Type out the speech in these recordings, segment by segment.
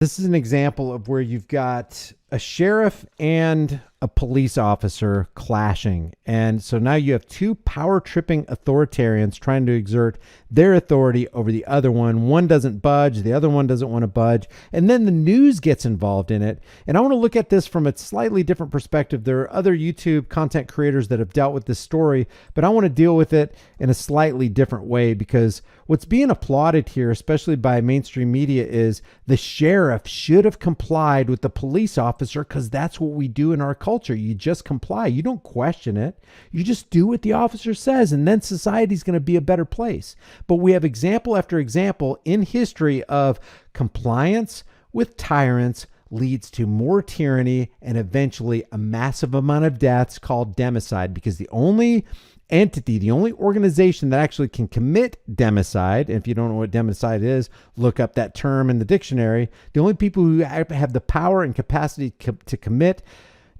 This is an example of where you've got a sheriff and a police officer clashing. And so now you have two power-tripping authoritarians trying to exert their authority over the other one. One doesn't budge. The other one doesn't want to budge. And then the news gets involved in it. And I want to look at this from a slightly different perspective. There are other YouTube content creators that have dealt with this story, but I want to deal with it in a slightly different way, because what's being applauded here, especially by mainstream media, is the sheriff should have complied with the police officer, because that's what we do in our culture. You just comply. You don't question it. You just do what the officer says, and then society's going to be a better place. But we have example after example in history of compliance with tyrants leads to more tyranny and eventually a massive amount of deaths called democide, because the only entity, the only organization that actually can commit democide, and if you don't know what democide is, look up that term in the dictionary. The only people who have the power and capacity to commit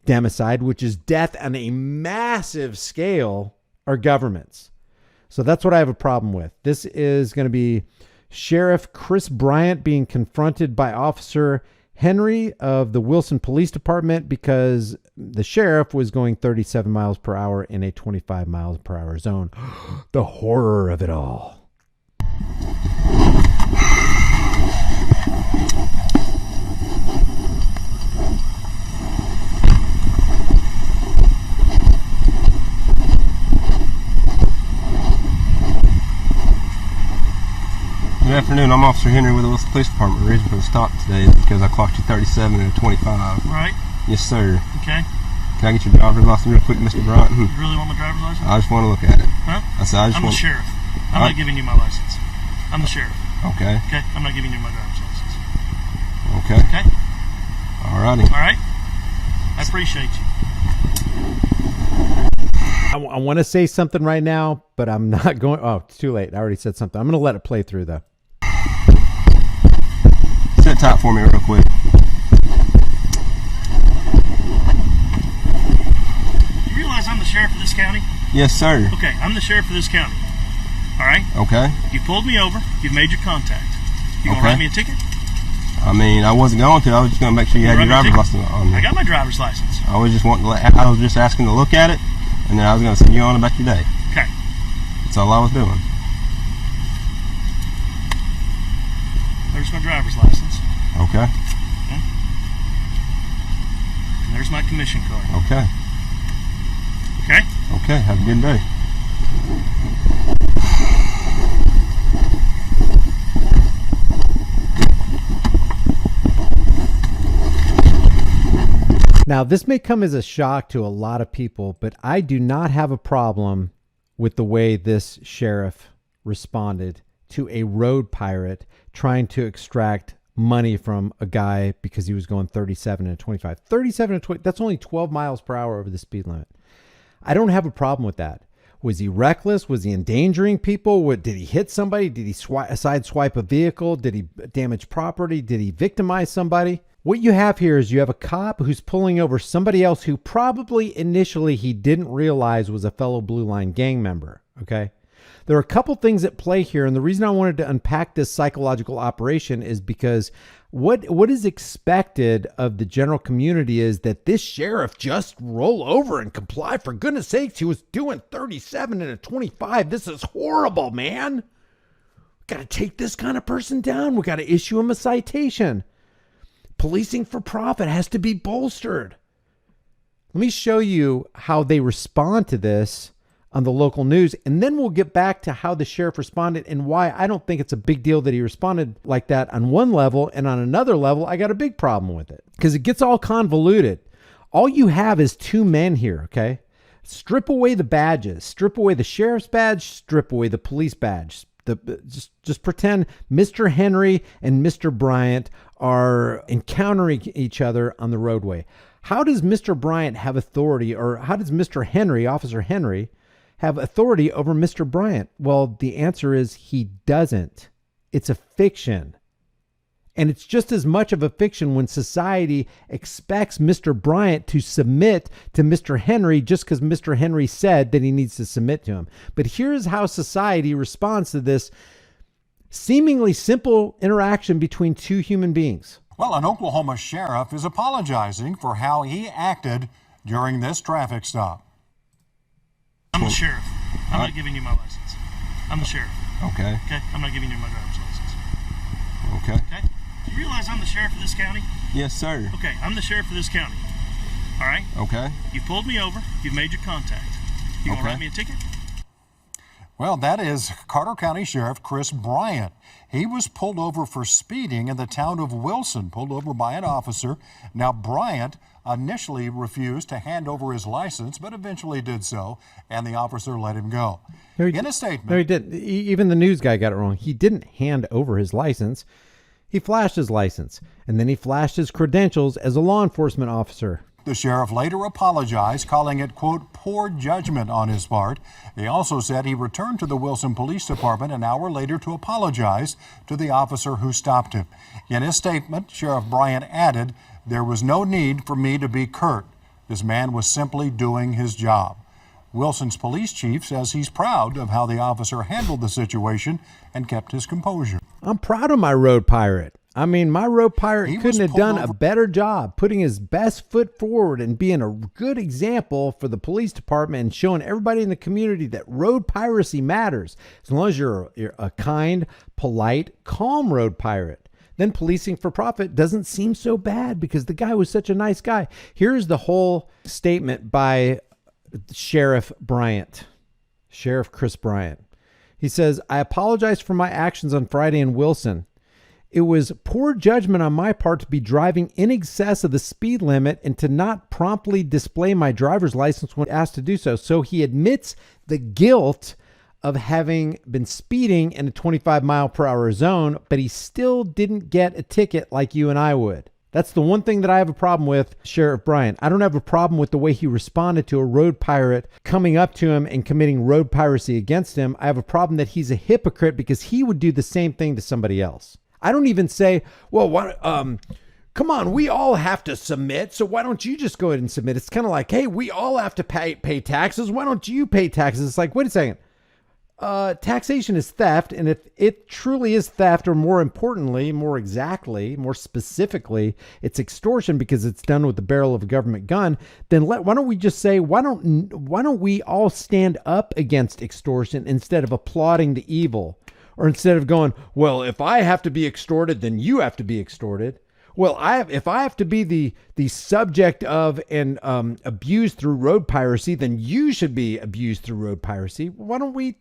democide, which is death on a massive scale, are governments. So that's what I have a problem with. This is going to be Sheriff Chris Bryant being confronted by Officer Henry of the Wilson Police Department because the sheriff was going 37 miles per hour in a 25 miles per hour zone. The horror of it all. Good afternoon. I'm Officer Henry with the Wilson Police Department. The reason for the stop today is because I clocked you 37 and a 25. Right. Yes, sir. Okay. Can I get your driver's license real quick, Mr. Bryant? You really want my driver's license? I just want to look at it. Huh? I said, I'm the sheriff. I'm not giving you my license. I'm the sheriff. Okay. Okay? I'm not giving you my driver's license. Okay. Okay? Alrighty. All right? I appreciate you. I want to say something right now, but I'm not going. Oh, it's too late. I already said something. I'm going to let it play through, though. Sit tight for me real quick. You realize I'm the sheriff of this county? Yes, sir. Okay, I'm the sheriff of this county. All right? Okay. You pulled me over. You've made your contact. You gonna Okay. write me a ticket? I mean, I wasn't going to. I was just going to make sure you had your driver's license on you. I got my driver's license. I was just wanting to I was just asking to look at it, and then I was going to send you on about your day. Okay. That's all I was doing. There's my driver's license. Okay. And there's my commission card. Okay. Okay? Okay. Have a good day. Now, this may come as a shock to a lot of people, but I do not have a problem with the way this sheriff responded to a road pirate trying to extract money from a guy because he was going 37 and 25. 37 and 20, that's only 12 miles per hour over the speed limit. I don't have a problem with that. Was he reckless? Was he endangering people? Did he hit somebody? Did he sideswipe a vehicle? Did he damage property? Did he victimize somebody? What you have here is you have a cop who's pulling over somebody else who probably initially he didn't realize was a fellow Blue Line gang member, okay? There are a couple things at play here, and the reason I wanted to unpack this psychological operation is because what is expected of the general community is that this sheriff just roll over and comply. For goodness sakes, he was doing 37 and a 25. This is horrible, man. Got to take this kind of person down. We got to issue him a citation. Policing for profit has to be bolstered. Let me show you how they respond to this on the local news, and then we'll get back to how the sheriff responded and why I don't think it's a big deal that he responded like that on one level, and on another level, I got a big problem with it because it gets all convoluted. All you have is two men here, okay? Strip away the badges, strip away the sheriff's badge, strip away the police badge. Just pretend Mr. Henry and Mr. Bryant are encountering each other on the roadway. How does Mr. Bryant have authority, or how does Mr. Henry, Officer Henry, have authority over Mr. Bryant? Well, the answer is he doesn't. It's a fiction. And it's just as much of a fiction when society expects Mr. Bryant to submit to Mr. Henry just because Mr. Henry said that he needs to submit to him. But here's how society responds to this seemingly simple interaction between two human beings. Well, an Oklahoma sheriff is apologizing for how he acted during this traffic stop. I'm the sheriff. I'm not giving you my license. I'm the sheriff. Okay. Okay? I'm not giving you my driver's license. Okay. Okay? You realize I'm the sheriff of this county? Yes, sir. Okay, I'm the sheriff of this county. All right? Okay. You pulled me over. You've made your contact. You gonna Okay. write me a ticket? Well, that is Carter County Sheriff Chris Bryant. He was pulled over for speeding in the town of Wilson, pulled over by an officer. Now, Bryant initially refused to hand over his license, but eventually did so, and the officer let him go. In a statement... No, he didn't. Even the news guy got it wrong. He didn't hand over his license. He flashed his license, and then he flashed his credentials as a law enforcement officer. The sheriff later apologized, calling it, quote, poor judgment on his part. He also said he returned to the Wilson Police Department an hour later to apologize to the officer who stopped him. In his statement, Sheriff Bryant added, there was no need for me to be curt. This man was simply doing his job. Wilson's police chief says he's proud of how the officer handled the situation and kept his composure. I'm proud of my road pirate. I mean, my road pirate He was couldn't have pulled done over. a better job putting his best foot forward and being a good example for the police department and showing everybody in the community that road piracy matters. As long as you're a kind, polite, calm road pirate, then policing for profit doesn't seem so bad because the guy was such a nice guy. Here's the whole statement by Sheriff Bryant, Sheriff Chris Bryant. He says, I apologize for my actions on Friday in Wilson. It was poor judgment on my part to be driving in excess of the speed limit and to not promptly display my driver's license when asked to do so. So he admits the guilt of having been speeding in a 25 mile per hour zone, but he still didn't get a ticket like you and I would. That's the one thing that I have a problem with, Sheriff Bryant. I don't have a problem with the way he responded to a road pirate coming up to him and committing road piracy against him. I have a problem that he's a hypocrite because he would do the same thing to somebody else. I don't even say, well, come on, we all have to submit, so why don't you just go ahead and submit? It's kind of like, hey, we all have to pay taxes. Why don't you pay taxes? It's like, wait a second. Taxation is theft, and if it truly is theft, or more importantly, more exactly, more specifically, it's extortion because it's done with the barrel of a government gun, then why don't we just say, why don't we all stand up against extortion instead of applauding the evil? Or instead of going, well, if I have to be extorted, then you have to be extorted. Well, if I have to be the subject of and abused through road piracy, then you should be abused through road piracy. Why don't we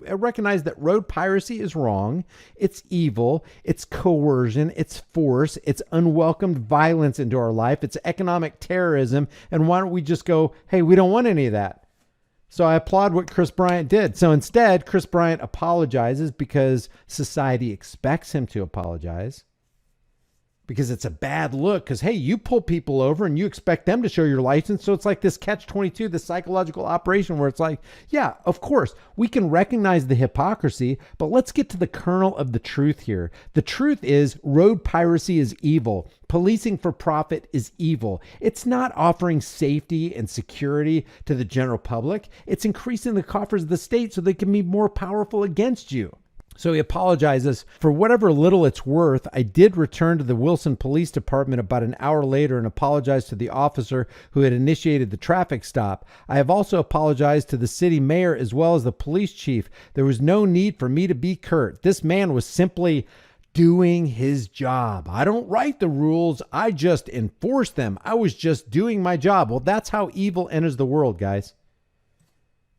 recognize that road piracy is wrong? It's evil. It's coercion. It's force. It's unwelcomed violence into our life. It's economic terrorism. And why don't we just go, hey, we don't want any of that. So I applaud what Chris Bryant did. So instead, Chris Bryant apologizes because society expects him to apologize. Because it's a bad look. Because, hey, you pull people over and you expect them to show your license. So it's like this catch-22, this psychological operation where it's like, yeah, of course, we can recognize the hypocrisy, but let's get to the kernel of the truth here. The truth is road piracy is evil. Policing for profit is evil. It's not offering safety and security to the general public. It's increasing the coffers of the state so they can be more powerful against you. So he apologizes for whatever little it's worth. I did return to the Wilson Police Department about an hour later and apologized to the officer who had initiated the traffic stop. I have also apologized to the city mayor as well as the police chief. There was no need for me to be curt. This man was simply doing his job. I don't write the rules. I just enforce them. I was just doing my job. Well, that's how evil enters the world, guys.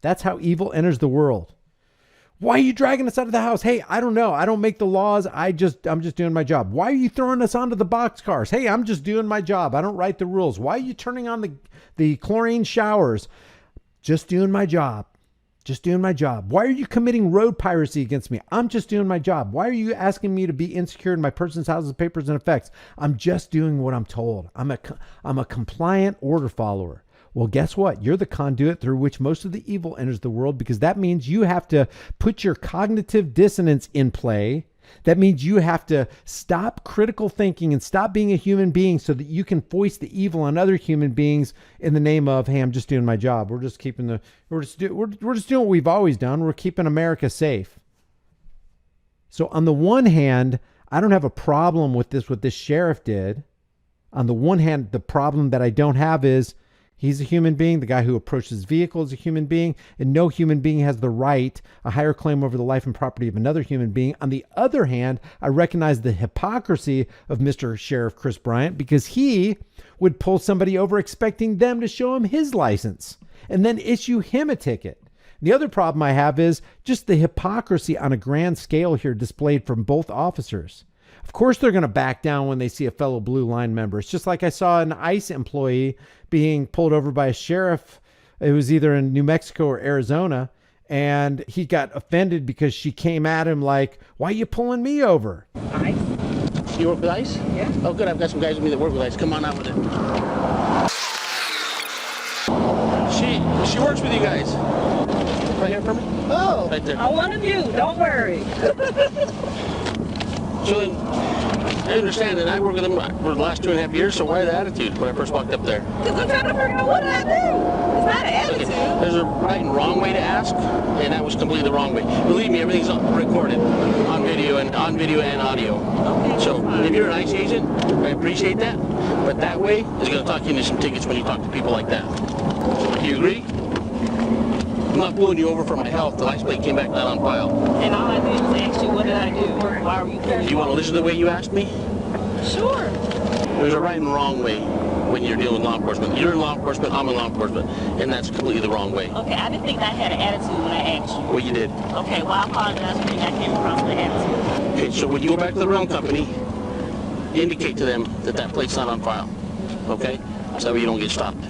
That's how evil enters the world. Why are you dragging us out of the house? Hey, I don't know. I don't make the laws. I'm just doing my job. Why are you throwing us onto the boxcars? Hey, I'm just doing my job. I don't write the rules. Why are you turning on the chlorine showers? Just doing my job. Just doing my job. Why are you committing road piracy against me? I'm just doing my job. Why are you asking me to be insecure in my person's houses, papers, and effects? I'm just doing what I'm told. I'm a compliant order follower. Well, guess what? You're the conduit through which most of the evil enters the world, because that means you have to put your cognitive dissonance in play. That means you have to stop critical thinking and stop being a human being so that you can foist the evil on other human beings in the name of, hey, I'm just doing my job. We're just doing what we've always done. We're keeping America safe. So on the one hand, I don't have a problem with this, what this sheriff did. On the one hand, the problem that I don't have is he's a human being. The guy who approached his vehicle is a human being, and no human being has the right, a higher claim over the life and property of another human being. On the other hand, I recognize the hypocrisy of Mr. Sheriff Chris Bryant, because he would pull somebody over expecting them to show him his license and then issue him a ticket. The other problem I have is just the hypocrisy on a grand scale here displayed from both officers. Of course, they're going to back down when they see a fellow Blue Line member. It's just like I saw an ICE employee being pulled over by a sheriff. It was either in New Mexico or Arizona, and he got offended because she came at him like, "Why are you pulling me over?" ICE? You work with ICE? Yeah. Oh, good. I've got some guys with me that work with ICE. Come on out with it. She works with you guys. Right here for me? Oh, right there. I want to view. Don't worry. So then, I understand that I worked with them for the last 2.5 years, so why the attitude when I first walked up there? Because I'm trying to figure out what did I do. It's not an attitude. Okay. There's a right and wrong way to ask, and that was completely the wrong way. Believe me, everything's recorded on video and audio. Okay, So if you're an ICE agent, I appreciate that, but that way is going to talk you into some tickets when you talk to people like that. Do you agree? I'm not pulling you over for my health. The license plate came back not on file. And all I did was ask you, what did I do? Why were you carrying? Do you want to listen to the way you asked me? Sure. There's a right and wrong way when you're dealing with law enforcement. You're in law enforcement, I'm in law enforcement, and that's completely the wrong way. Okay, I didn't think I had an attitude when I asked you. Well, you did. Okay, well, I apologize for thinking I came across with an attitude. Okay, so when you go back to the rental company, indicate to them that that plate's not on file. Okay? So that way you don't get stopped.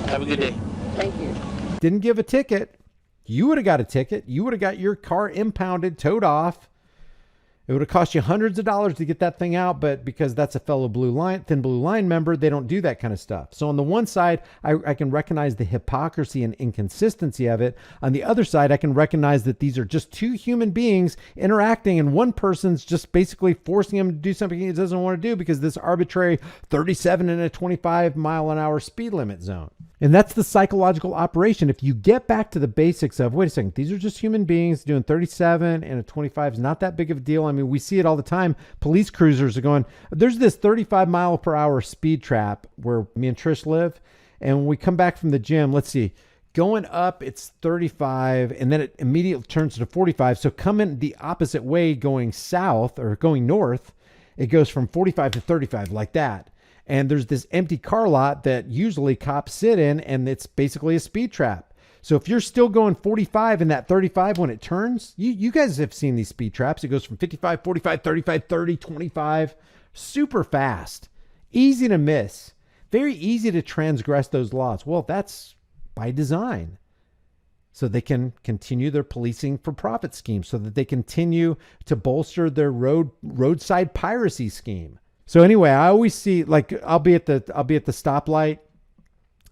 Have a good day. Thank you. Didn't give a ticket. You would have got a ticket. You would have got your car impounded, towed off. It would have cost you hundreds of dollars to get that thing out, but because that's a fellow Thin Blue Line member, they don't do that kind of stuff. So on the one side, I can recognize the hypocrisy and inconsistency of it. On the other side, I can recognize that these are just two human beings interacting, and one person's just basically forcing him to do something he doesn't want to do because this arbitrary 37 and a 25 mile an hour speed limit zone. And that's the psychological operation. If you get back to the basics of, wait a second, these are just human beings doing 37 and a 25 is not that big of a deal. I mean, we see it all the time. Police cruisers are going, there's this 35 mile per hour speed trap where me and Trish live. And when we come back from the gym, let's see, going up, it's 35 and then it immediately turns to 45. So coming the opposite way, going south or going north, it goes from 45 to 35 like that. And there's this empty car lot that usually cops sit in, and it's basically a speed trap. So if you're still going 45 in that 35 when it turns, you guys have seen these speed traps. It goes from 55, 45, 35, 30, 25, super fast, easy to miss, very easy to transgress those laws. Well, that's by design. So they can continue their policing for profit scheme, so that they continue to bolster their roadside piracy scheme. So anyway, I always see, like, I'll be at the stoplight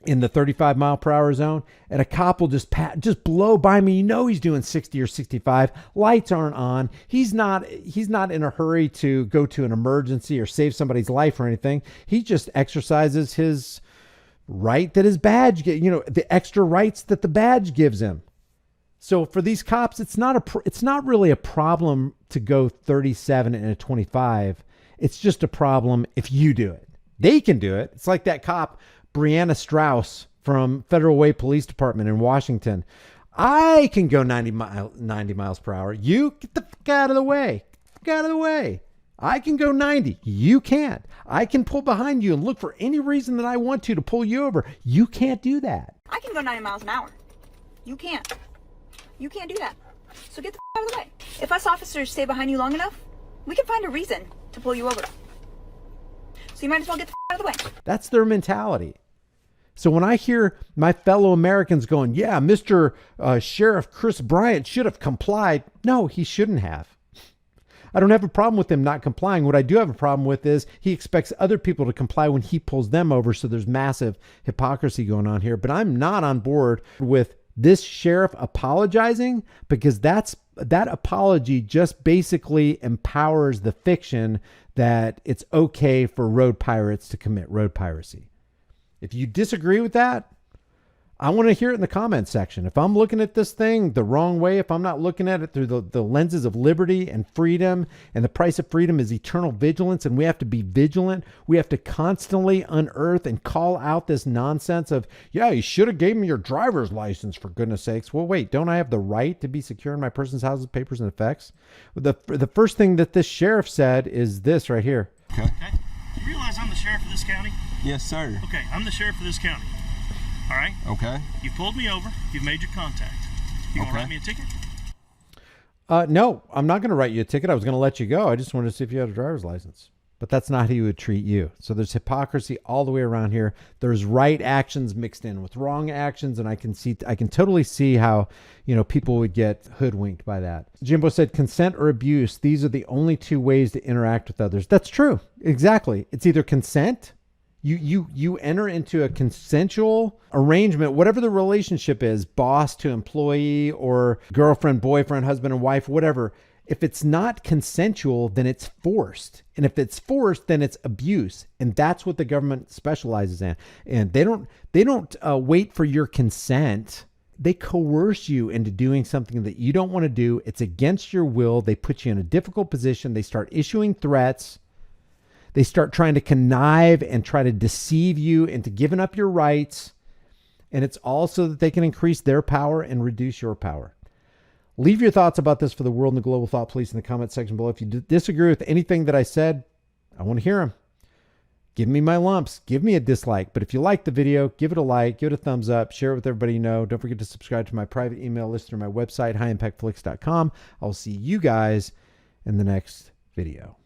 in the 35 mile per hour zone, and a cop will just blow by me. You know he's doing 60 or 65. Lights aren't on. He's not in a hurry to go to an emergency or save somebody's life or anything. He just exercises his right that his badge, the extra rights that the badge gives him. So for these cops, it's not really a problem to go 37 and a 25. It's just a problem if you do it. They can do it. It's like that cop, Brianna Strauss from Federal Way Police Department in Washington. I can go 90 miles per hour. You get the fuck out of the way. Get out of the way. I can go 90. You can't. I can pull behind you and look for any reason that I want to pull you over. You can't do that. I can go 90 miles an hour. You can't. You can't do that. So get the out of the way. If us officers stay behind you long enough, we can find a reason to pull you over. So you might as well get the out of the way. That's their mentality. So when I hear my fellow Americans going, yeah, Mr. Sheriff Chris Bryant should have complied. No, he shouldn't have. I don't have a problem with him not complying. What I do have a problem with is he expects other people to comply when he pulls them over. So there's massive hypocrisy going on here. But I'm not on board with this sheriff apologizing, because that apology just basically empowers the fiction that it's okay for road pirates to commit road piracy. If you disagree with that, I want to hear it in the comment section. If I'm looking at this thing the wrong way, if I'm not looking at it through the lenses of liberty and freedom, and the price of freedom is eternal vigilance, and we have to be vigilant, we have to constantly unearth and call out this nonsense of, yeah, you should have gave me your driver's license, for goodness sakes. Well, wait, don't I have the right to be secure in my person's houses, papers, and effects? The first thing that this sheriff said is this right here. Okay. Okay? You realize I'm the sheriff of this county? Yes, sir. Okay, I'm the sheriff of this county. All right? Okay. You pulled me over. You've made your contact. You gonna Okay. write me a ticket? No, I'm not going to write you a ticket. I was going to let you go. I just wanted to see if you had a driver's license. But that's not how he would treat you. So there's hypocrisy all the way around here. There's right actions mixed in with wrong actions, and I can totally see how, people would get hoodwinked by that. Jimbo said consent or abuse, these are the only two ways to interact with others. That's true. Exactly. It's either consent, you enter into a consensual arrangement, whatever the relationship is, boss to employee or girlfriend, boyfriend, husband and wife, whatever. If it's not consensual, then it's forced. And if it's forced, then it's abuse. And that's what the government specializes in. And they don't wait for your consent. They coerce you into doing something that you don't want to do. It's against your will. They put you in a difficult position. They start issuing threats. They start trying to connive and try to deceive you into giving up your rights. And it's all so that they can increase their power and reduce your power. Leave your thoughts about this for the world and the global thought police in the comment section below. If you disagree with anything that I said, I want to hear them. Give me my lumps. Give me a dislike. But if you like the video, give it a like, give it a thumbs up, share it with everybody you know. Don't forget to subscribe to my private email list through my website, highimpactflix.com. I'll see you guys in the next video.